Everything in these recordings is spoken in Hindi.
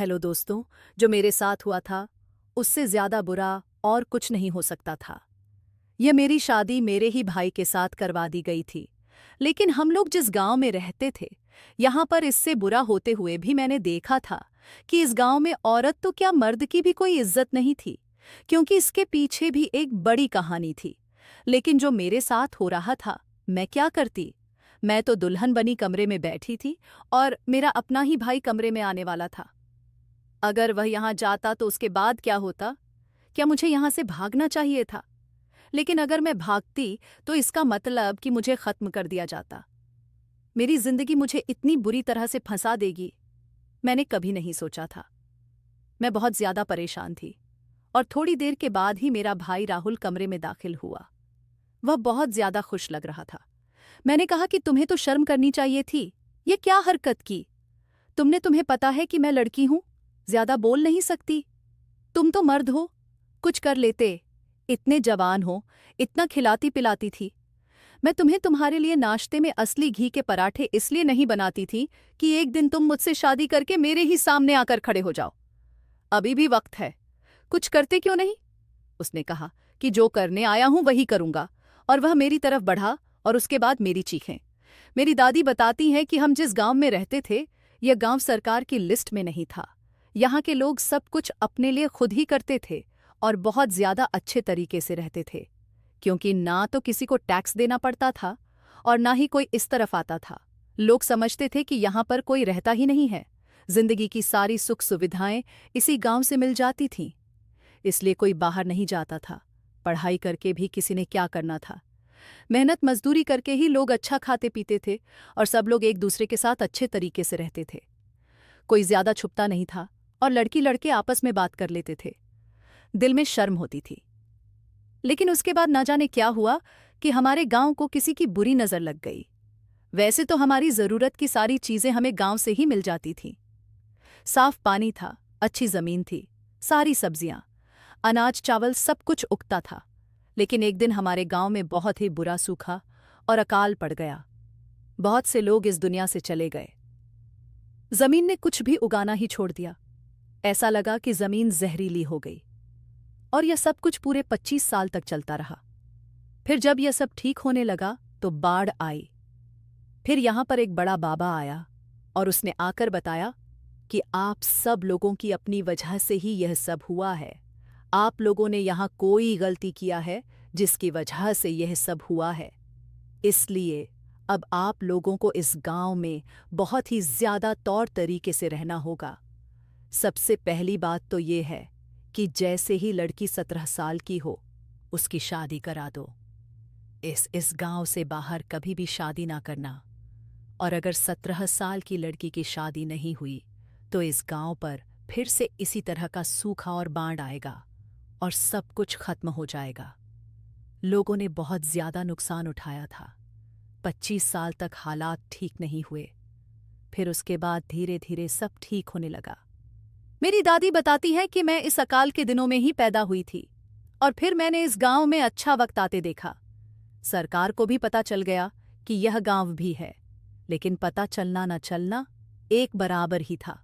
हेलो दोस्तों। जो मेरे साथ हुआ था उससे ज्यादा बुरा और कुछ नहीं हो सकता था। यह मेरी शादी मेरे ही भाई के साथ करवा दी गई थी। लेकिन हम लोग जिस गांव में रहते थे, यहाँ पर इससे बुरा होते हुए भी मैंने देखा था कि इस गांव में औरत तो क्या मर्द की भी कोई इज्जत नहीं थी, क्योंकि इसके पीछे भी एक बड़ी कहानी थी। लेकिन जो मेरे साथ हो रहा था, मैं क्या करती। मैं तो दुल्हन बनी कमरे में बैठी थी और मेरा अपना ही भाई कमरे में आने वाला था। अगर वह यहाँ जाता तो उसके बाद क्या होता? क्या मुझे यहाँ से भागना चाहिए था? लेकिन अगर मैं भागती तो इसका मतलब कि मुझे खत्म कर दिया जाता। मेरी जिंदगी मुझे इतनी बुरी तरह से फंसा देगी, मैंने कभी नहीं सोचा था। मैं बहुत ज्यादा परेशान थी और थोड़ी देर के बाद ही मेरा भाई राहुल कमरे में दाखिल हुआ। वह बहुत ज्यादा खुश लग रहा था। मैंने कहा कि तुम्हें तो शर्म करनी चाहिए थी। ये क्या हरकत की तुमने? तुम्हें पता है कि मैं लड़की हूं, ज्यादा बोल नहीं सकती। तुम तो मर्द हो, कुछ कर लेते। इतने जवान हो, इतना खिलाती पिलाती थी। मैं तुम्हें तुम्हारे लिए नाश्ते में असली घी के पराठे इसलिए नहीं बनाती थी कि एक दिन तुम मुझसे शादी करके मेरे ही सामने आकर खड़े हो जाओ। अभी भी वक्त है, कुछ करते क्यों नहीं? उसने कहा कि जो करने आया हूं वही करूंगा। और वह मेरी तरफ बढ़ा और उसके बाद मेरी चीखें। मेरी दादी बताती हैं कि हम जिस गांव में रहते थे, यह गांव सरकार की लिस्ट में नहीं था। यहाँ के लोग सब कुछ अपने लिए खुद ही करते थे और बहुत ज्यादा अच्छे तरीके से रहते थे, क्योंकि ना तो किसी को टैक्स देना पड़ता था और ना ही कोई इस तरफ आता था। लोग समझते थे कि यहाँ पर कोई रहता ही नहीं है। जिंदगी की सारी सुख सुविधाएं इसी गांव से मिल जाती थीं, इसलिए कोई बाहर नहीं जाता था। पढ़ाई करके भी किसी ने क्या करना था? मेहनत मजदूरी करके ही लोग अच्छा खाते पीते थे और सब लोग एक दूसरे के साथ अच्छे तरीके से रहते थे। कोई ज्यादा छुपता नहीं था और लड़की लड़के आपस में बात कर लेते थे। दिल में शर्म होती थी। लेकिन उसके बाद ना जाने क्या हुआ कि हमारे गांव को किसी की बुरी नजर लग गई। वैसे तो हमारी जरूरत की सारी चीजें हमें गांव से ही मिल जाती थीं। साफ पानी था, अच्छी जमीन थी, सारी सब्जियां, अनाज चावल सब कुछ उगता था। लेकिन एक दिन हमारे गांव में बहुत ही बुरा सूखा और अकाल पड़ गया। बहुत से लोग इस दुनिया से चले गए। जमीन ने कुछ भी उगाना ही छोड़ दिया। ऐसा लगा कि जमीन जहरीली हो गई। और यह सब कुछ पूरे 25 साल तक चलता रहा। फिर जब यह सब ठीक होने लगा तो बाढ़ आई। फिर यहां पर एक बड़ा बाबा आया और उसने आकर बताया कि आप सब लोगों की अपनी वजह से ही यह सब हुआ है। आप लोगों ने यहां कोई गलती किया है जिसकी वजह से यह सब हुआ है। इसलिए अब आप लोगों को इस गांव में बहुत ही ज्यादा तौर तरीके से रहना होगा। सबसे पहली बात तो ये है कि जैसे ही लड़की 17 साल की हो, उसकी शादी करा दो। इस गांव से बाहर कभी भी शादी ना करना। और अगर 17 साल की लड़की की शादी नहीं हुई तो इस गांव पर फिर से इसी तरह का सूखा और बाढ़ आएगा और सब कुछ खत्म हो जाएगा। लोगों ने बहुत ज्यादा नुकसान उठाया था। 25 साल तक हालात ठीक नहीं हुए। फिर उसके बाद धीरे धीरे सब ठीक होने लगा। मेरी दादी बताती है कि मैं इस अकाल के दिनों में ही पैदा हुई थी और फिर मैंने इस गांव में अच्छा वक्त आते देखा। सरकार को भी पता चल गया कि यह गांव भी है, लेकिन पता चलना न चलना एक बराबर ही था।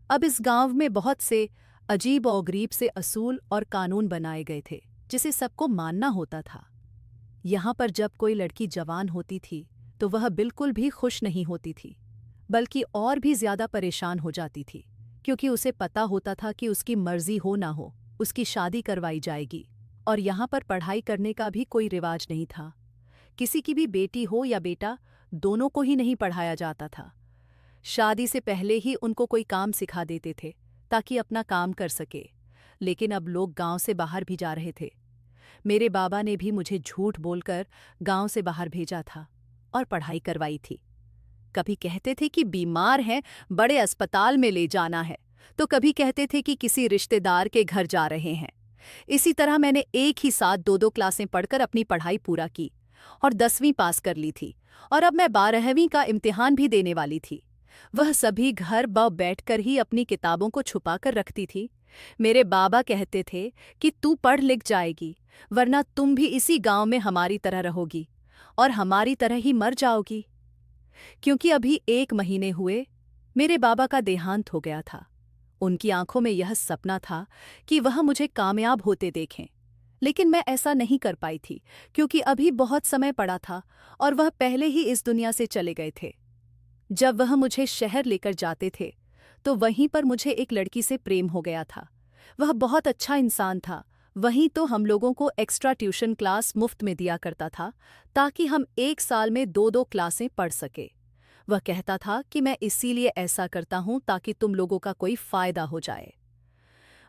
अब इस गांव में बहुत से अजीब और गरीब से असूल और कानून बनाए गए थे जिसे सबको मानना होता था। यहाँ पर जब कोई लड़की जवान होती थी तो वह बिल्कुल भी खुश नहीं होती थी, बल्कि और भी ज्यादा परेशान हो जाती थी, क्योंकि उसे पता होता था कि उसकी मर्जी हो ना हो उसकी शादी करवाई जाएगी। और यहाँ पर पढ़ाई करने का भी कोई रिवाज नहीं था। किसी की भी बेटी हो या बेटा, दोनों को ही नहीं पढ़ाया जाता था। शादी से पहले ही उनको कोई काम सिखा देते थे ताकि अपना काम कर सके। लेकिन अब लोग गांव से बाहर भी जा रहे थे। मेरे बाबा ने भी मुझे झूठ बोलकर गांव से बाहर भेजा था और पढ़ाई करवाई थी। कभी कहते थे कि बीमार हैं, बड़े अस्पताल में ले जाना है, तो कभी कहते थे कि किसी रिश्तेदार के घर जा रहे हैं। इसी तरह मैंने एक ही साथ 2-2 क्लासें पढ़कर अपनी पढ़ाई पूरा की और 10वीं पास कर ली थी। और अब मैं 12वीं का इम्तिहान भी देने वाली थी। वह सभी घर बैठकर ही अपनी किताबों को छुपा कर रखती थी। मेरे बाबा कहते थे कि तू पढ़ लिख जाएगी, वरना तुम भी इसी गांव में हमारी तरह रहोगी और हमारी तरह ही मर जाओगी। क्योंकि अभी 1 महीने हुए मेरे बाबा का देहांत हो गया था। उनकी आंखों में यह सपना था कि वह मुझे कामयाब होते देखें, लेकिन मैं ऐसा नहीं कर पाई थी क्योंकि अभी बहुत समय पड़ा था और वह पहले ही इस दुनिया से चले गए थे। जब वह मुझे शहर लेकर जाते थे तो वहीं पर मुझे एक लड़की से प्रेम हो गया था। वह बहुत अच्छा इंसान था। वहीं तो हम लोगों को एक्स्ट्रा ट्यूशन क्लास मुफ्त में दिया करता था ताकि हम एक साल में 2-2 क्लासें पढ़ सके। वह कहता था कि मैं इसीलिए ऐसा करता हूं ताकि तुम लोगों का कोई फायदा हो जाए।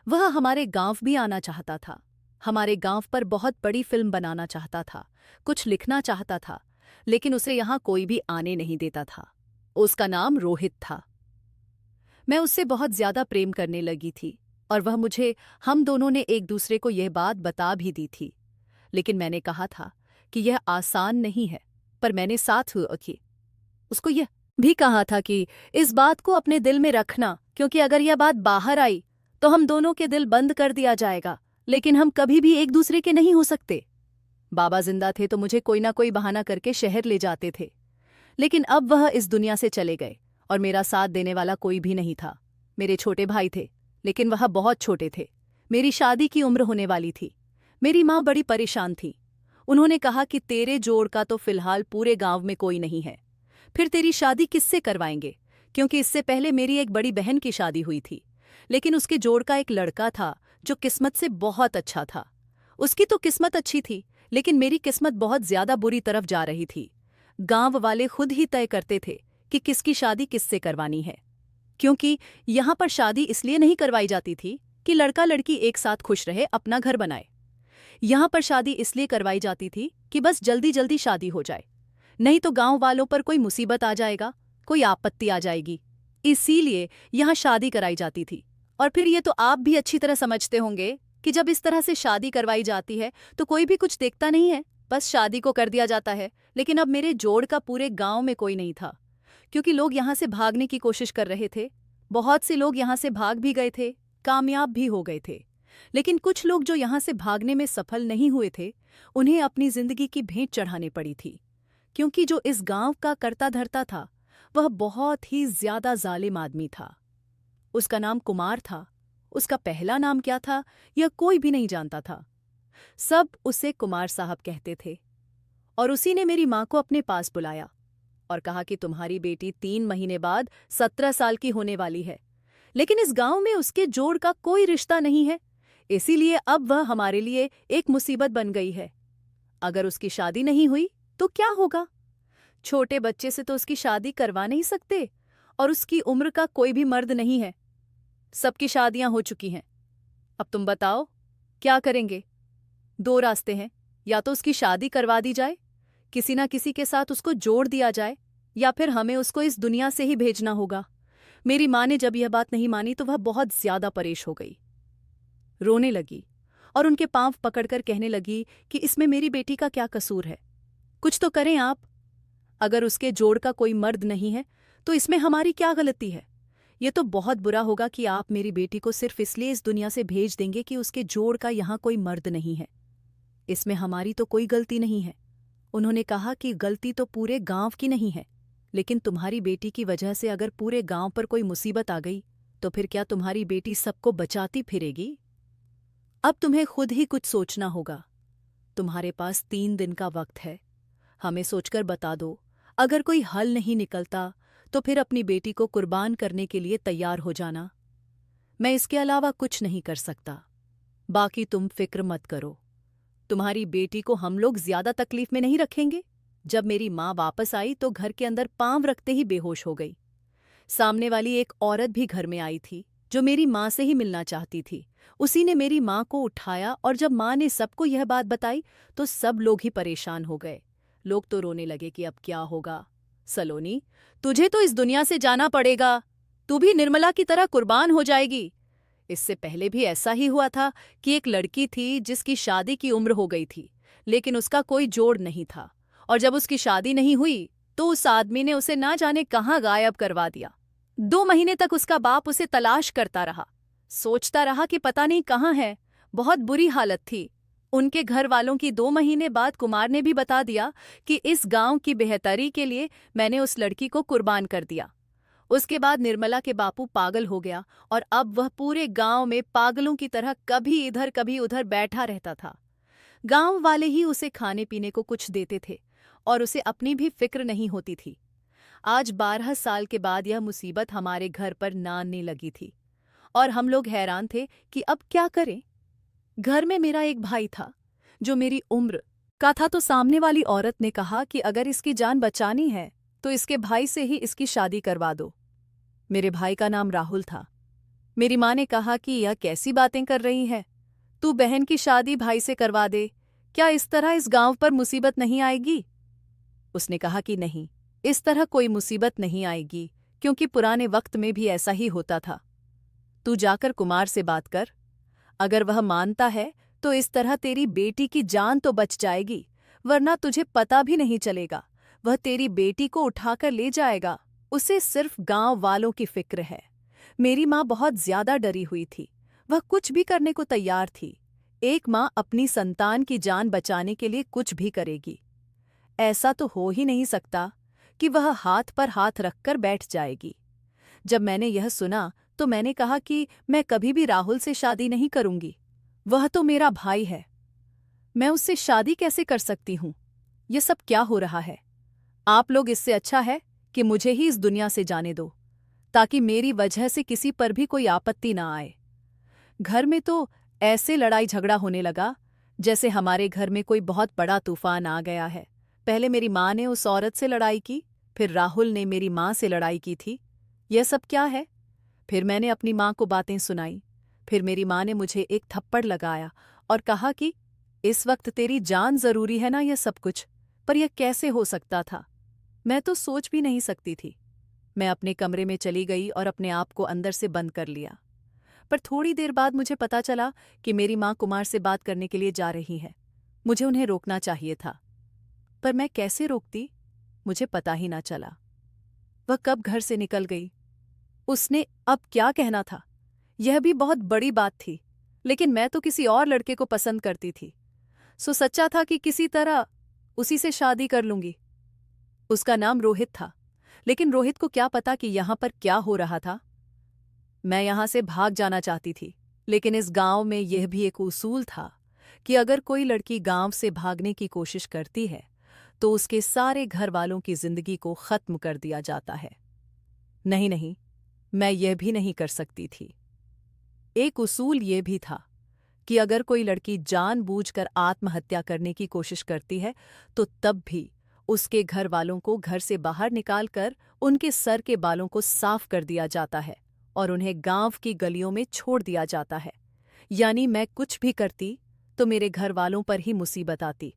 वह हमारे गांव भी आना चाहता था। हमारे गांव पर बहुत बड़ी फिल्म बनाना चाहता था, कुछ लिखना चाहता था, लेकिन उसे यहाँ कोई भी आने नहीं देता था। उसका नाम रोहित था। मैं उससे बहुत ज्यादा प्रेम करने लगी थी और वह मुझे, हम दोनों ने एक दूसरे को यह बात बता भी दी थी, लेकिन मैंने कहा था कि यह आसान नहीं है, पर मैंने साथ रखी। उसको यह भी कहा था कि इस बात को अपने दिल में रखना, क्योंकि अगर यह बात बाहर आई तो हम दोनों के दिल बंद कर दिया जाएगा, लेकिन हम कभी भी एक दूसरे के नहीं हो सकते। बाबा जिंदा थे तो मुझे कोई ना कोई बहाना करके शहर ले जाते थे, लेकिन अब वह इस दुनिया से चले गए और मेरा साथ देने वाला कोई भी नहीं था। मेरे छोटे भाई थे, लेकिन वह बहुत छोटे थे। मेरी शादी की उम्र होने वाली थी। मेरी माँ बड़ी परेशान थी। उन्होंने कहा कि तेरे जोड़ का तो फिलहाल पूरे गांव में कोई नहीं है, फिर तेरी शादी किससे करवाएंगे? क्योंकि इससे पहले मेरी एक बड़ी बहन की शादी हुई थी, लेकिन उसके जोड़ का एक लड़का था जो किस्मत से बहुत अच्छा था। उसकी तो किस्मत अच्छी थी, लेकिन मेरी किस्मत बहुत ज्यादा बुरी तरफ जा रही थी। गांव वाले खुद ही तय करते थे कि किसकी शादी किससे करवानी है, क्योंकि यहाँ पर शादी इसलिए नहीं करवाई जाती थी कि लड़का लड़की एक साथ खुश रहे, अपना घर बनाए। यहाँ पर शादी इसलिए करवाई जाती थी कि बस जल्दी जल्दी शादी हो जाए, नहीं तो गांव वालों पर कोई मुसीबत आ जाएगा, कोई आपत्ति आ जाएगी। इसीलिए यहाँ शादी कराई जाती थी। और फिर ये तो आप भी अच्छी तरह समझते होंगे कि जब इस तरह से शादी करवाई जाती है तो कोई भी कुछ देखता नहीं है, बस शादी को कर दिया जाता है। लेकिन अब मेरे जोड़ का पूरे गांव में कोई नहीं था, क्योंकि लोग यहाँ से भागने की कोशिश कर रहे थे। बहुत से लोग यहाँ से भाग भी गए थे, कामयाब भी हो गए थे, लेकिन कुछ लोग जो यहाँ से भागने में सफल नहीं हुए थे, उन्हें अपनी जिंदगी की भेंट चढ़ानी पड़ी थी, क्योंकि जो इस गांव का करता धरता था वह बहुत ही ज्यादा जालिम आदमी था। उसका नाम कुमार था। उसका पहला नाम क्या था यह कोई भी नहीं जानता था। सब उसे कुमार साहब कहते थे। और उसी ने मेरी माँ को अपने पास बुलाया और कहा कि तुम्हारी बेटी 3 महीने बाद 17 साल की होने वाली है, लेकिन इस गांव में उसके जोड़ का कोई रिश्ता नहीं है, इसीलिए अब वह हमारे लिए एक मुसीबत बन गई है। अगर उसकी शादी नहीं हुई तो क्या होगा? छोटे बच्चे से तो उसकी शादी करवा नहीं सकते, और उसकी उम्र का कोई भी मर्द नहीं है। सबकी शादियां हो चुकी हैं। अब तुम बताओ क्या करेंगे? 2 रास्ते हैं, या तो उसकी शादी करवा दी जाए, किसी ना किसी के साथ उसको जोड़ दिया जाए, या फिर हमें उसको इस दुनिया से ही भेजना होगा। मेरी माँ ने जब यह बात नहीं मानी तो वह बहुत ज्यादा परेशान हो गई, रोने लगी और उनके पांव पकड़कर कहने लगी कि इसमें मेरी बेटी का क्या कसूर है? कुछ तो करें आप। अगर उसके जोड़ का कोई मर्द नहीं है तो इसमें हमारी क्या गलती है? ये तो बहुत बुरा होगा कि आप मेरी बेटी को सिर्फ इसलिए इस दुनिया से भेज देंगे कि उसके जोड़ का यहाँ कोई मर्द नहीं है। इसमें हमारी तो कोई गलती नहीं है। उन्होंने कहा कि गलती तो पूरे गांव की नहीं है, लेकिन तुम्हारी बेटी की वजह से अगर पूरे गांव पर कोई मुसीबत आ गई तो फिर क्या तुम्हारी बेटी सबको बचाती फिरेगी? अब तुम्हें खुद ही कुछ सोचना होगा। तुम्हारे पास 3 दिन का वक्त है। हमें सोचकर बता दो। अगर कोई हल नहीं निकलता तो फिर अपनी बेटी को कुर्बान करने के लिए तैयार हो जाना। मैं इसके अलावा कुछ नहीं कर सकता। बाकी तुम फिक्र मत करो। तुम्हारी बेटी को हम लोग ज्यादा तकलीफ में नहीं रखेंगे। जब मेरी माँ वापस आई तो घर के अंदर पांव रखते ही बेहोश हो गई। सामने वाली एक औरत भी घर में आई थी जो मेरी माँ से ही मिलना चाहती थी। उसी ने मेरी माँ को उठाया और जब माँ ने सबको यह बात बताई तो सब लोग ही परेशान हो गए। लोग तो रोने लगे कि अब क्या होगा। सलोनी, तुझे तो इस दुनिया से जाना पड़ेगा। तू भी निर्मला की तरह कुर्बान हो जाएगी। इससे पहले भी ऐसा ही हुआ था कि एक लड़की थी जिसकी शादी की उम्र हो गई थी, लेकिन उसका कोई जोड़ नहीं था, और जब उसकी शादी नहीं हुई तो उस आदमी ने उसे ना जाने कहाँ गायब करवा दिया। 2 महीने तक उसका बाप उसे तलाश करता रहा, सोचता रहा कि पता नहीं कहाँ है। बहुत बुरी हालत थी। उनके घर वालों की 2 महीने बाद कुमार ने भी बता दिया कि इस गांव की बेहतरी के लिए मैंने उस लड़की को कुर्बान कर दिया। उसके बाद निर्मला के बापू पागल हो गया और अब वह पूरे गांव में पागलों की तरह कभी इधर कभी उधर बैठा रहता था। गांव वाले ही उसे खाने पीने को कुछ देते थे और उसे अपनी भी फिक्र नहीं होती थी। आज 12 साल के बाद यह मुसीबत हमारे घर पर नानने लगी थी और हम लोग हैरान थे कि अब क्या करें। घर में मेरा एक भाई था जो मेरी उम्र का था, तो सामने वाली औरत ने कहा कि अगर इसकी जान बचानी है तो इसके भाई से ही इसकी शादी करवा दो। मेरे भाई का नाम राहुल था। मेरी माँ ने कहा कि यह कैसी बातें कर रही है, तू बहन की शादी भाई से करवा दे, क्या इस तरह इस गांव पर मुसीबत नहीं आएगी? उसने कहा कि नहीं, इस तरह कोई मुसीबत नहीं आएगी, क्योंकि पुराने वक्त में भी ऐसा ही होता था। तू जाकर कुमार से बात कर, अगर वह मानता है तो इस तरह तेरी बेटी की जान तो बच जाएगी, वरना तुझे पता भी नहीं चलेगा, वह तेरी बेटी को उठाकर ले जाएगा। उसे सिर्फ गांव वालों की फिक्र है। मेरी माँ बहुत ज्यादा डरी हुई थी, वह कुछ भी करने को तैयार थी। एक माँ अपनी संतान की जान बचाने के लिए कुछ भी करेगी। ऐसा तो हो ही नहीं सकता कि वह हाथ पर हाथ रखकर बैठ जाएगी। जब मैंने यह सुना तो मैंने कहा कि मैं कभी भी राहुल से शादी नहीं करूंगी, वह तो मेरा भाई है, मैं उससे शादी कैसे कर सकती हूँ? ये सब क्या हो रहा है? आप लोग इससे अच्छा है कि मुझे ही इस दुनिया से जाने दो, ताकि मेरी वजह से किसी पर भी कोई आपत्ति ना आए। घर में तो ऐसे लड़ाई झगड़ा होने लगा जैसे हमारे घर में कोई बहुत बड़ा तूफान आ गया है। पहले मेरी माँ ने उस औरत से लड़ाई की, फिर राहुल ने मेरी माँ से लड़ाई की थी। यह सब क्या है? फिर मैंने अपनी माँ को बातें सुनाई। फिर मेरी माँ ने मुझे एक थप्पड़ लगाया और कहा कि इस वक्त तेरी जान जरूरी है ना, यह सब कुछ, पर यह कैसे हो सकता था? मैं तो सोच भी नहीं सकती थी। मैं अपने कमरे में चली गई और अपने आप को अंदर से बंद कर लिया। पर थोड़ी देर बाद मुझे पता चला कि मेरी माँ कुमार से बात करने के लिए जा रही है। मुझे उन्हें रोकना चाहिए था, पर मैं कैसे रोकती, मुझे पता ही ना चला। वह कब घर से निकल गई, उसने अब क्या कहना था, यह भी बहुत बड़ी बात थी। लेकिन मैं तो किसी और लड़के को पसंद करती थी, सो सच्चा था कि किसी तरह उसी से शादी कर लूंगी। उसका नाम रोहित था, लेकिन रोहित को क्या पता कि यहां पर क्या हो रहा था। मैं यहां से भाग जाना चाहती थी, लेकिन इस गांव में यह भी एक उसूल था कि अगर कोई लड़की गांव से भागने की कोशिश करती है तो उसके सारे घर वालों की जिंदगी को खत्म कर दिया जाता है। नहीं नहीं, मैं यह भी नहीं कर सकती थी। एक उसूल यह भी था कि अगर कोई लड़की जानबूझकर आत्महत्या करने की कोशिश करती है तो तब भी उसके घर वालों को घर से बाहर निकालकर उनके सर के बालों को साफ कर दिया जाता है और उन्हें गांव की गलियों में छोड़ दिया जाता है। यानी मैं कुछ भी करती तो मेरे घर वालों पर ही मुसीबत आती,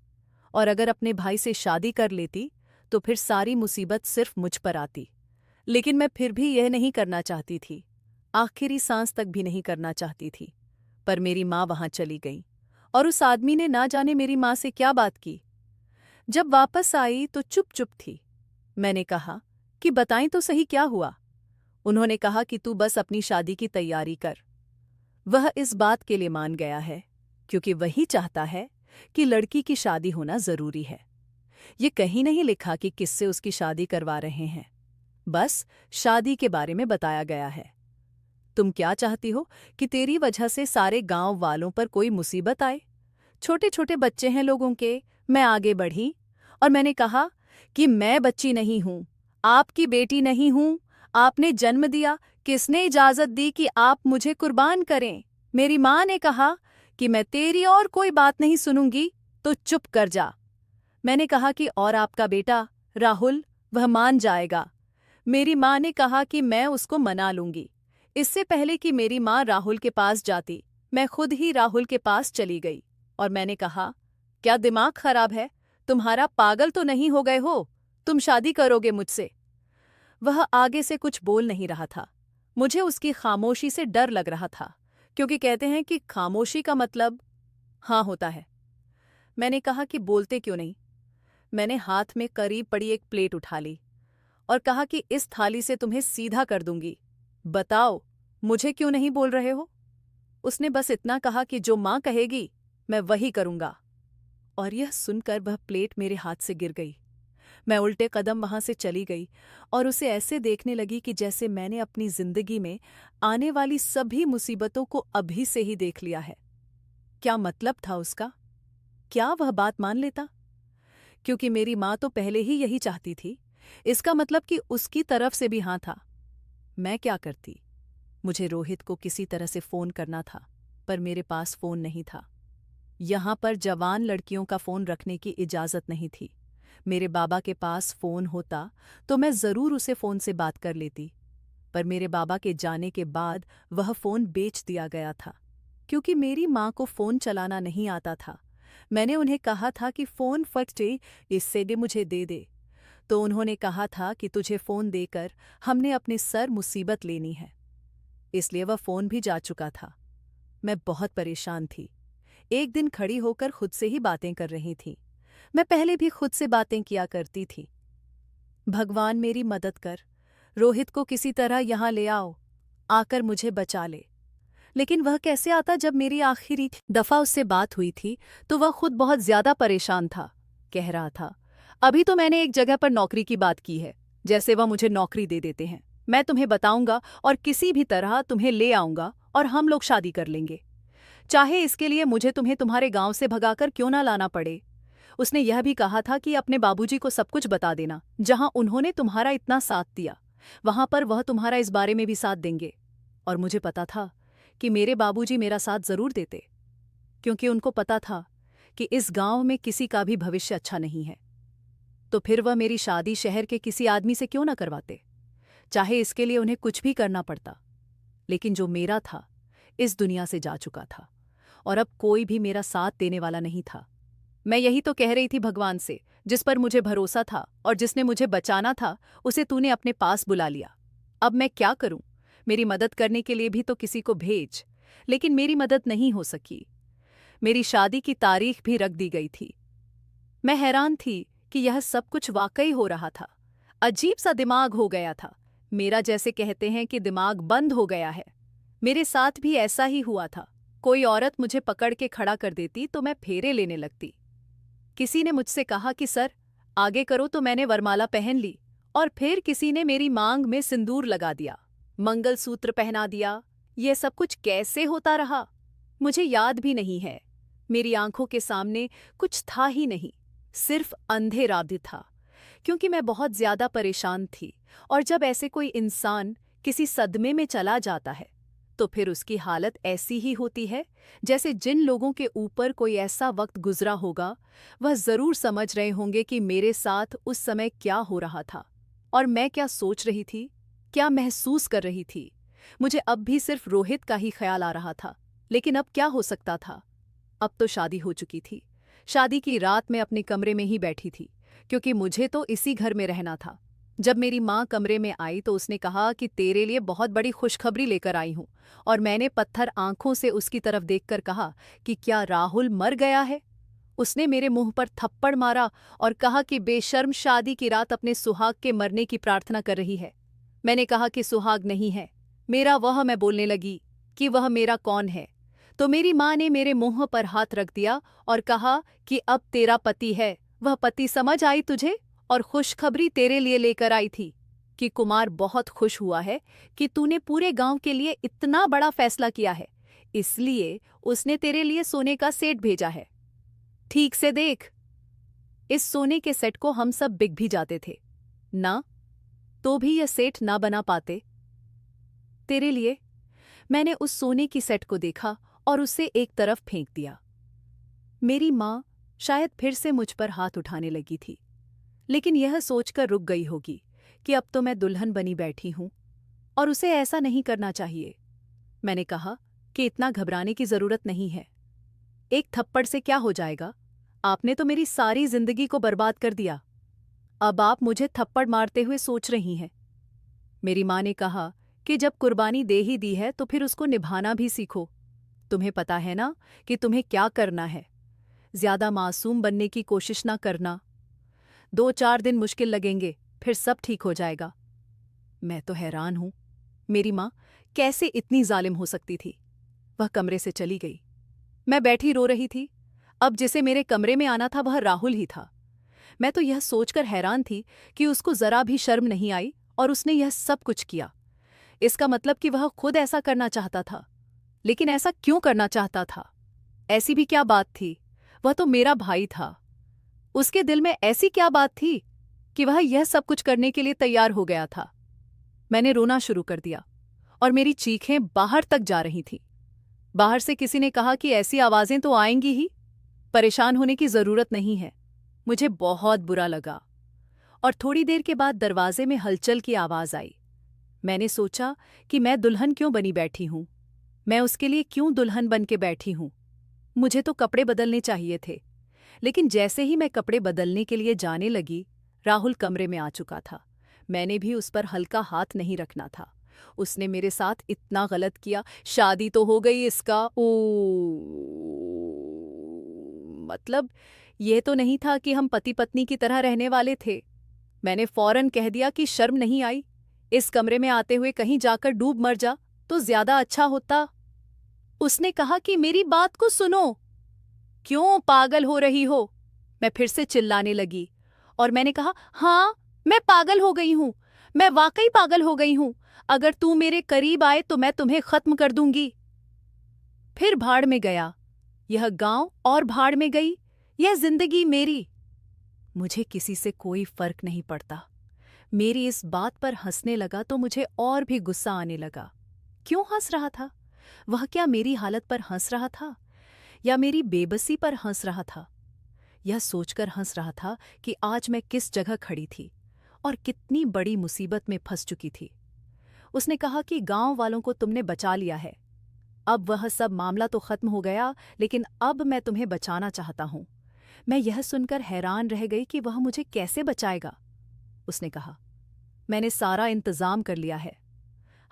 और अगर अपने भाई से शादी कर लेती तो फिर सारी मुसीबत सिर्फ मुझ पर आती। लेकिन मैं फिर भी यह नहीं करना चाहती थी, आखिरी सांस तक भी नहीं करना चाहती थी। पर मेरी माँ वहां चली गई और उस आदमी ने ना जाने मेरी माँ से क्या बात की। जब वापस आई तो चुप चुप थी। मैंने कहा कि बताएं तो सही क्या हुआ। उन्होंने कहा कि तू बस अपनी शादी की तैयारी कर। वह इस बात के लिए मान गया है क्योंकि वही चाहता है कि लड़की की शादी होना जरूरी है। ये कहीं नहीं लिखा कि किससे उसकी शादी करवा रहे हैं, बस शादी के बारे में बताया गया है। तुम क्या चाहती हो कि तेरी वजह से सारे गांव वालों पर कोई मुसीबत आए? छोटे छोटे बच्चे हैं लोगों के। मैं आगे बढ़ी और मैंने कहा कि मैं बच्ची नहीं हूं, आपकी बेटी नहीं हूं। आपने जन्म दिया, किसने इजाजत दी कि आप मुझे कुर्बान करें? मेरी माँ ने कहा कि मैं तेरी और कोई बात नहीं सुनूंगी, तो चुप कर जा। मैंने कहा कि और आपका बेटा राहुल, वह मान जाएगा। मेरी माँ ने कहा कि मैं उसको मना लूंगी। इससे पहले कि मेरी माँ राहुल के पास जाती, मैं खुद ही राहुल के पास चली गई और मैंने कहा, क्या दिमाग खराब है तुम्हारा? पागल तो नहीं हो गए हो? तुम शादी करोगे मुझसे? वह आगे से कुछ बोल नहीं रहा था। मुझे उसकी खामोशी से डर लग रहा था, क्योंकि कहते हैं कि खामोशी का मतलब हाँ होता है। मैंने कहा कि बोलते क्यों नहीं? मैंने हाथ में करीब पड़ी एक प्लेट उठा ली और कहा कि इस थाली से तुम्हें सीधा कर दूंगी। बताओ, मुझे क्यों नहीं बोल रहे हो? उसने बस इतना कहा कि जो माँ कहेगी मैं वही करूंगा। और यह सुनकर वह प्लेट मेरे हाथ से गिर गई। मैं उल्टे कदम वहां से चली गई और उसे ऐसे देखने लगी कि जैसे मैंने अपनी जिंदगी में आने वाली सभी मुसीबतों को अभी से ही देख लिया है। क्या मतलब था उसका? क्या वह बात मान लेता? क्योंकि मेरी माँ तो पहले ही यही चाहती थी, इसका मतलब कि उसकी तरफ से भी हाँ था। मैं क्या करती? मुझे रोहित को किसी तरह से फोन करना था, पर मेरे पास फोन नहीं था। यहां पर जवान लड़कियों का फोन रखने की इजाजत नहीं थी। मेरे बाबा के पास फोन होता तो मैं जरूर उसे फोन से बात कर लेती, पर मेरे बाबा के जाने के बाद वह फोन बेच दिया गया था, क्योंकि मेरी माँ को फोन चलाना नहीं आता था। मैंने उन्हें कहा था कि फोन फटे, इससे भी मुझे दे दे, तो उन्होंने कहा था कि तुझे फोन देकर हमने अपने सर मुसीबत लेनी है, इसलिए वह फोन भी जा चुका था। मैं बहुत परेशान थी। एक दिन खड़ी होकर खुद से ही बातें कर रही थी। मैं पहले भी खुद से बातें किया करती थी। भगवान मेरी मदद कर, रोहित को किसी तरह यहाँ ले आओ, आकर मुझे बचा ले। लेकिन वह कैसे आता जब मेरी आखिरी दफा उससे बात हुई थी तो वह खुद बहुत ज्यादा परेशान था। कह रहा था, अभी तो मैंने एक जगह पर नौकरी की बात की है, जैसे वह मुझे नौकरी दे देते हैं। मैं तुम्हें बताऊंगा और किसी भी तरह तुम्हें ले आऊंगा और हम लोग शादी कर लेंगे, चाहे इसके लिए मुझे तुम्हें तुम्हारे गांव से भगाकर क्यों ना लाना पड़े। उसने यह भी कहा था कि अपने बाबूजी को सब कुछ बता देना, जहां उन्होंने तुम्हारा इतना साथ दिया वहां पर वह तुम्हारा इस बारे में भी साथ देंगे। और मुझे पता था कि मेरे बाबूजी मेरा साथ जरूर देते, क्योंकि उनको पता था कि इस गांव में किसी का भी भविष्य अच्छा नहीं है। तो फिर वह मेरी शादी शहर के किसी आदमी से क्यों ना करवाते, चाहे इसके लिए उन्हें कुछ भी करना पड़ता। लेकिन जो मेरा था इस दुनिया से जा चुका था और अब कोई भी मेरा साथ देने वाला नहीं था। मैं यही तो कह रही थी भगवान से, जिस पर मुझे भरोसा था और जिसने मुझे बचाना था, उसे तूने अपने पास बुला लिया। अब मैं क्या करूं? मेरी मदद करने के लिए भी तो किसी को भेज। लेकिन मेरी मदद नहीं हो सकी। मेरी शादी की तारीख भी रख दी गई थी। मैं हैरान थी कि यह सब कुछ वाकई हो रहा था। अजीब सा दिमाग हो गया था मेरा, जैसे कहते हैं कि दिमाग बंद हो गया है। मेरे साथ भी ऐसा ही हुआ था। कोई औरत मुझे पकड़ के खड़ा कर देती तो मैं फेरे लेने लगती। किसी ने मुझसे कहा कि सर आगे करो, तो मैंने वरमाला पहन ली। और फिर किसी ने मेरी मांग में सिंदूर लगा दिया, मंगलसूत्र पहना दिया। यह सब कुछ कैसे होता रहा मुझे याद भी नहीं है। मेरी आंखों के सामने कुछ था ही नहीं, सिर्फ अंधेरा भी था, क्योंकि मैं बहुत ज्यादा परेशान थी। और जब ऐसे कोई इंसान किसी सदमे में चला जाता है तो फिर उसकी हालत ऐसी ही होती है जैसे जिन लोगों के ऊपर कोई ऐसा वक्त गुजरा होगा, वह जरूर समझ रहे होंगे कि मेरे साथ उस समय क्या हो रहा था और मैं क्या सोच रही थी, क्या महसूस कर रही थी। मुझे अब भी सिर्फ रोहित का ही ख्याल आ रहा था। लेकिन अब क्या हो सकता था? अब तो शादी हो चुकी थी। शादी की रात मैं अपने कमरे में ही बैठी थी, क्योंकि मुझे तो इसी घर में रहना था। जब मेरी माँ कमरे में आई तो उसने कहा कि तेरे लिए बहुत बड़ी खुशखबरी लेकर आई हूँ। और मैंने पत्थर आंखों से उसकी तरफ देखकर कहा कि क्या राहुल मर गया है? उसने मेरे मुंह पर थप्पड़ मारा और कहा कि बेशर्म, शादी की रात अपने सुहाग के मरने की प्रार्थना कर रही है। मैंने कहा कि सुहाग नहीं है मेरा वह। मैं बोलने लगी कि वह मेरा कौन है, तो मेरी माँ ने मेरे मुंह पर हाथ रख दिया और कहा कि अब तेरा पति है। वह पति समझ आई तुझे? और खुशखबरी तेरे लिए लेकर आई थी कि कुमार बहुत खुश हुआ है कि तूने पूरे गांव के लिए इतना बड़ा फैसला किया है, इसलिए उसने तेरे लिए सोने का सेट भेजा है। ठीक से देख, इस सोने के सेट को हम सब बिक भी जाते थे ना, तो भी यह सेट ना बना पाते तेरे लिए। मैंने उस सोने की सेट को देखा और उसे एक तरफ फेंक दिया। मेरी माँ शायद फिर से मुझ पर हाथ उठाने लगी थी, लेकिन यह सोचकर रुक गई होगी कि अब तो मैं दुल्हन बनी बैठी हूं और उसे ऐसा नहीं करना चाहिए। मैंने कहा कि इतना घबराने की जरूरत नहीं है, एक थप्पड़ से क्या हो जाएगा? आपने तो मेरी सारी जिंदगी को बर्बाद कर दिया, अब आप मुझे थप्पड़ मारते हुए सोच रही हैं। मेरी माँ ने कहा कि जब कुर्बानी दे ही दी है तो फिर उसको निभाना भी सीखो। तुम्हें पता है ना कि तुम्हें क्या करना है। ज्यादा मासूम बनने की कोशिश ना करना। 2-4 दिन मुश्किल लगेंगे, फिर सब ठीक हो जाएगा। मैं तो हैरान हूं, मेरी माँ कैसे इतनी जालिम हो सकती थी। वह कमरे से चली गई। मैं बैठी रो रही थी। अब जिसे मेरे कमरे में आना था वह राहुल ही था। मैं तो यह सोचकर हैरान थी कि उसको जरा भी शर्म नहीं आई और उसने यह सब कुछ किया। इसका मतलब कि वह खुद ऐसा करना चाहता था। लेकिन ऐसा क्यों करना चाहता था? ऐसी भी क्या बात थी? वह तो मेरा भाई था। उसके दिल में ऐसी क्या बात थी कि वह यह सब कुछ करने के लिए तैयार हो गया था? मैंने रोना शुरू कर दिया और मेरी चीखें बाहर तक जा रही थीं। बाहर से किसी ने कहा कि ऐसी आवाजें तो आएंगी ही, परेशान होने की जरूरत नहीं है। मुझे बहुत बुरा लगा और थोड़ी देर के बाद दरवाजे में हलचल की आवाज आई। मैंने सोचा कि मैं दुल्हन क्यों बनी बैठी हूं? मैं उसके लिए क्यों दुल्हन बन के बैठी हूं? मुझे तो कपड़े बदलने चाहिए थे। लेकिन जैसे ही मैं कपड़े बदलने के लिए जाने लगी, राहुल कमरे में आ चुका था। मैंने भी उस पर हल्का हाथ नहीं रखना था। उसने मेरे साथ इतना गलत किया। शादी तो हो गई इसका। ओ, मतलब यह तो नहीं था कि हम पति पत्नी की तरह रहने वाले थे। मैंने फौरन कह दिया कि शर्म नहीं आई? इस कमरे में आते हुए कहीं जाकर डूब मर जा तो ज्यादा अच्छा होता। उसने कहा कि मेरी बात को सुनो। क्यों पागल हो रही हो? मैं फिर से चिल्लाने लगी और मैंने कहा, हाँ, मैं पागल हो गई हूं। मैं वाकई पागल हो गई हूं। अगर तू मेरे करीब आए तो मैं तुम्हें खत्म कर दूंगी। फिर भाड़ में गया यह गांव और भाड़ में गई यह जिंदगी मेरी। मुझे किसी से कोई फर्क नहीं पड़ता। मेरी इस बात पर हंसने लगा तो मुझे और भी गुस्सा आने लगा। क्यों हंस रहा था? वह क्या मेरी हालत पर हंस रहा था या मेरी बेबसी पर हंस रहा था? यह सोचकर हंस रहा था कि आज मैं किस जगह खड़ी थी और कितनी बड़ी मुसीबत में फंस चुकी थी। उसने कहा कि गांव वालों को तुमने बचा लिया है। अब वह सब मामला तो खत्म हो गया, लेकिन अब मैं तुम्हें बचाना चाहता हूं। मैं यह सुनकर हैरान रह गई कि वह मुझे कैसे बचाएगा। उसने कहा, मैंने सारा इंतजाम कर लिया है।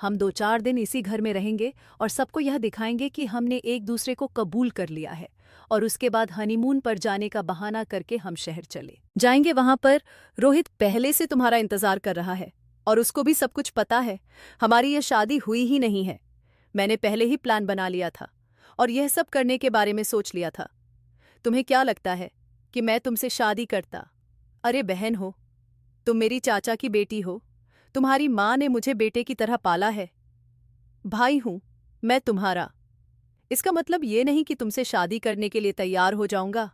हम 2-4 दिन इसी घर में रहेंगे और सबको यह दिखाएंगे कि हमने एक दूसरे को कबूल कर लिया है। और उसके बाद हनीमून पर जाने का बहाना करके हम शहर चले जाएंगे। वहां पर रोहित पहले से तुम्हारा इंतजार कर रहा है और उसको भी सब कुछ पता है। हमारी यह शादी हुई ही नहीं है। मैंने पहले ही प्लान बना लिया था और यह सब करने के बारे में सोच लिया था। तुम्हें क्या लगता है कि मैं तुमसे शादी करता? अरे बहन हो, तुम मेरी चाचा की बेटी हो। तुम्हारी माँ ने मुझे बेटे की तरह पाला है। भाई हूं मैं तुम्हारा। इसका मतलब ये नहीं कि तुमसे शादी करने के लिए तैयार हो जाऊंगा।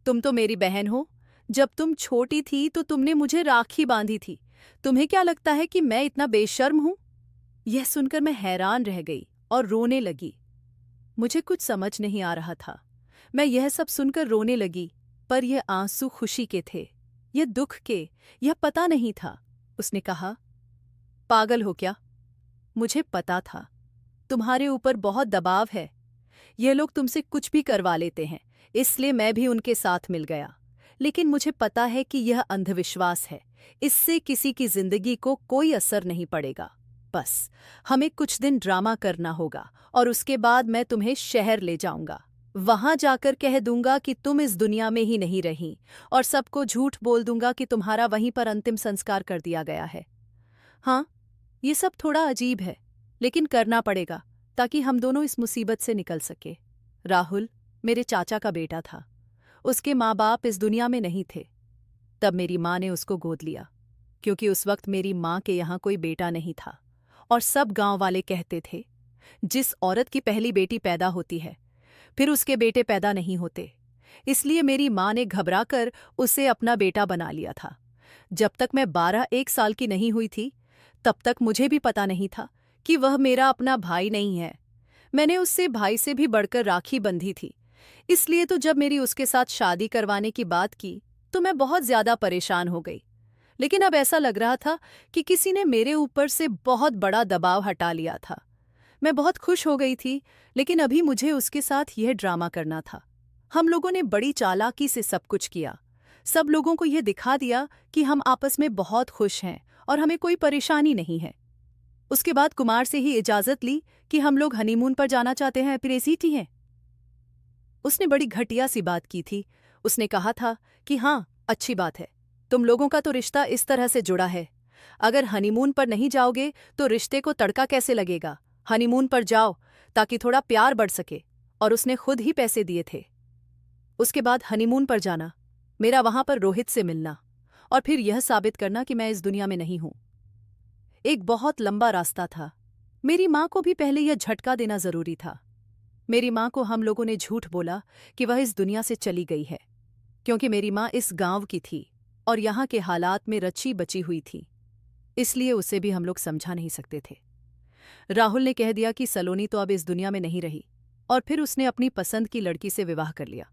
तुम तो मेरी बहन हो। जब तुम छोटी थी तो तुमने मुझे राखी बांधी थी। तुम्हें क्या लगता है कि मैं इतना बेशर्म हूं? यह सुनकर मैं हैरान रह गई और रोने लगी। मुझे कुछ समझ नहीं आ रहा था। मैं यह सब सुनकर रोने लगी, पर यह आंसू खुशी के थे, यह दुख के, यह पता नहीं था। उसने कहा, पागल हो क्या? मुझे पता था तुम्हारे ऊपर बहुत दबाव है। ये लोग तुमसे कुछ भी करवा लेते हैं, इसलिए मैं भी उनके साथ मिल गया। लेकिन मुझे पता है कि यह अंधविश्वास है। इससे किसी की जिंदगी को कोई असर नहीं पड़ेगा। बस हमें कुछ दिन ड्रामा करना होगा और उसके बाद मैं तुम्हें शहर ले जाऊंगा। वहां जाकर कह दूंगा कि तुम इस दुनिया में ही नहीं रही और सबको झूठ बोल दूंगा कि तुम्हारा वहीं पर अंतिम संस्कार कर दिया गया है। हाँ, ये सब थोड़ा अजीब है, लेकिन करना पड़ेगा ताकि हम दोनों इस मुसीबत से निकल सके। राहुल मेरे चाचा का बेटा था। उसके माँ बाप इस दुनिया में नहीं थे। तब मेरी माँ ने उसको गोद लिया, क्योंकि उस वक्त मेरी माँ के यहाँ कोई बेटा नहीं था और सब गांव वाले कहते थे, जिस औरत की पहली बेटी पैदा होती है फिर उसके बेटे पैदा नहीं होते। इसलिए मेरी माँ ने घबराकर उसे अपना बेटा बना लिया था। जब तक मैं 12-1 साल की नहीं हुई थी, तब तक मुझे भी पता नहीं था कि वह मेरा अपना भाई नहीं है। मैंने उससे भाई से भी बढ़कर राखी बंधी थी। इसलिए तो जब मेरी उसके साथ शादी करवाने की बात की तो मैं बहुत ज्यादा परेशान हो गई। लेकिन अब ऐसा लग रहा था कि किसी ने मेरे ऊपर से बहुत बड़ा दबाव हटा लिया था। मैं बहुत खुश हो गई थी, लेकिन अभी मुझे उसके साथ यह ड्रामा करना था। हम लोगों ने बड़ी चालाकी से सब कुछ किया। सब लोगों को यह दिखा दिया कि हम आपस में बहुत खुश हैं और हमें कोई परेशानी नहीं है। उसके बाद कुमार से ही इजाजत ली कि हम लोग हनीमून पर जाना चाहते हैं, प्रेसीटी हैं। उसने बड़ी घटिया सी बात की थी। उसने कहा था कि हाँ, अच्छी बात है, तुम लोगों का तो रिश्ता इस तरह से जुड़ा है। अगर हनीमून पर नहीं जाओगे तो रिश्ते को तड़का कैसे लगेगा? हनीमून पर जाओ ताकि थोड़ा प्यार बढ़ सके। और उसने खुद ही पैसे दिए थे। उसके बाद हनीमून पर जाना। मेरा वहां पर रोहित से मिलना और फिर यह साबित करना कि मैं इस दुनिया में नहीं हूं। एक बहुत लंबा रास्ता था। मेरी माँ को भी पहले यह झटका देना जरूरी था। मेरी माँ को हम लोगों ने झूठ बोला कि वह इस दुनिया से चली गई है, क्योंकि मेरी माँ इस गांव की थी और यहाँ के हालात में रची बची हुई थी, इसलिए उसे भी हम लोग समझा नहीं सकते थे। राहुल ने कह दिया कि सलोनी तो अब इस दुनिया में नहीं रही और फिर उसने अपनी पसंद की लड़की से विवाह कर लिया।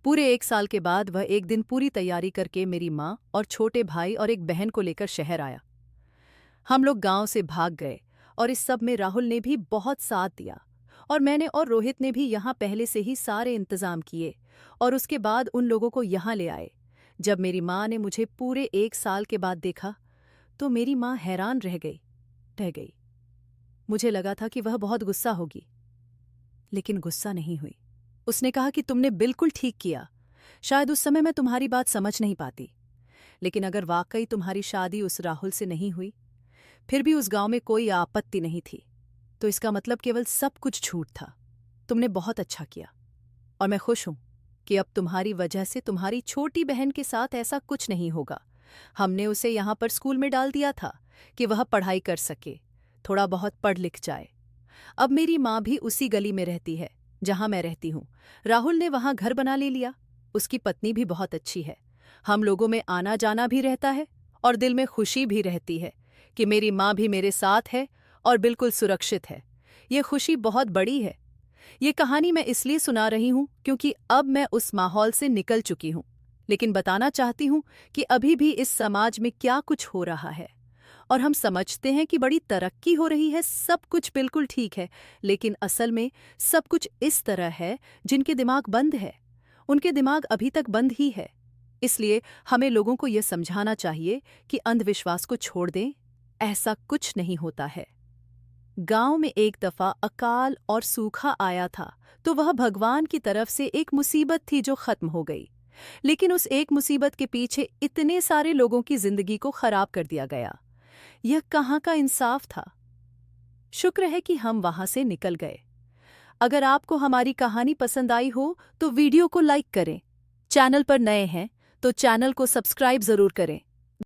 पूरे 1 साल के बाद वह एक दिन पूरी तैयारी करके मेरी माँ और छोटे भाई और एक बहन को लेकर शहर आया। हम लोग गांव से भाग गए और इस सब में राहुल ने भी बहुत साथ दिया और मैंने और रोहित ने भी यहाँ पहले से ही सारे इंतजाम किए और उसके बाद उन लोगों को यहाँ ले आए। जब मेरी माँ ने मुझे पूरे 1 साल के बाद देखा तो मेरी माँ हैरान रह गई। मुझे लगा था कि वह बहुत गुस्सा होगी, लेकिन गुस्सा नहीं हुई। उसने कहा कि तुमने बिल्कुल ठीक किया। शायद उस समय मैं तुम्हारी बात समझ नहीं पाती, लेकिन अगर वाकई तुम्हारी शादी उस राहुल से नहीं हुई, फिर भी उस गांव में कोई आपत्ति नहीं थी, तो इसका मतलब केवल सब कुछ झूठ था। तुमने बहुत अच्छा किया और मैं खुश हूं कि अब तुम्हारी वजह से तुम्हारी छोटी बहन के साथ ऐसा कुछ नहीं होगा। हमने उसे यहाँ पर स्कूल में डाल दिया था कि वह पढ़ाई कर सके, थोड़ा बहुत पढ़ लिख जाए। अब मेरी माँ भी उसी गली में रहती है जहाँ मैं रहती हूँ। राहुल ने वहाँ घर बना ले लिया। उसकी पत्नी भी बहुत अच्छी है। हम लोगों में आना जाना भी रहता है और दिल में खुशी भी रहती है कि मेरी माँ भी मेरे साथ है और बिल्कुल सुरक्षित है। ये खुशी बहुत बड़ी है। ये कहानी मैं इसलिए सुना रही हूँ क्योंकि अब मैं उस माहौल से निकल चुकी हूँ, लेकिन बताना चाहती हूँ कि अभी भी इस समाज में क्या कुछ हो रहा है। और हम समझते हैं कि बड़ी तरक्की हो रही है, सब कुछ बिल्कुल ठीक है, लेकिन असल में सब कुछ इस तरह है जिनके दिमाग बंद है, उनके दिमाग अभी तक बंद ही है। इसलिए हमें लोगों को यह समझाना चाहिए कि अंधविश्वास को छोड़ दें, ऐसा कुछ नहीं होता है। गांव में एक दफा अकाल और सूखा आया था, तो वह भगवान की तरफ से एक मुसीबत थी जो खत्म हो गई, लेकिन उस एक मुसीबत के पीछे इतने सारे लोगों की जिंदगी को खराब कर दिया गया। यह कहाँ का इंसाफ था। शुक्र है कि हम वहां से निकल गए। अगर आपको हमारी कहानी पसंद आई हो तो वीडियो को लाइक करें। चैनल पर नए हैं तो चैनल को सब्सक्राइब जरूर करें।